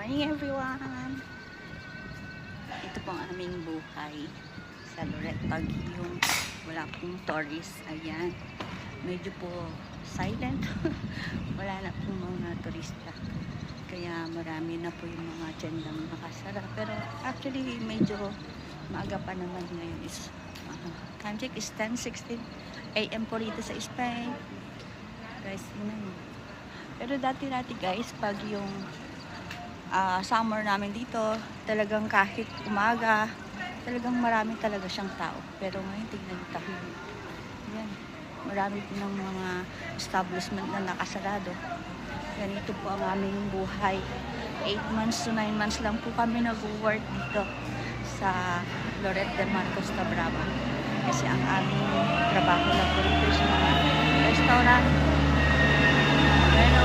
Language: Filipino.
morning everyone! Ito po ang aming buhay sa Loret pag yung wala pong tourist. Ayan, medyo po silent. Wala na pong mga turista, kaya marami na po yung mga tiyendang nakasara, pero actually medyo maaga pa naman. Ngayon is time check is 10:16 AM po rito sa Spain guys. Pero dati guys, pag yung summer namin dito, talagang kahit umaga, talagang marami talaga siyang tao. Pero ngayon, tignan nyo tahimik. Yan. Marami po ng mga establishment na nakasarado. Ganito po ang aming buhay. 8 months to 9 months lang po kami nag-work dito sa Loret de Mar, Costa Brava. Kasi ang aming trabaho na po rito sa mga restaurant. Pero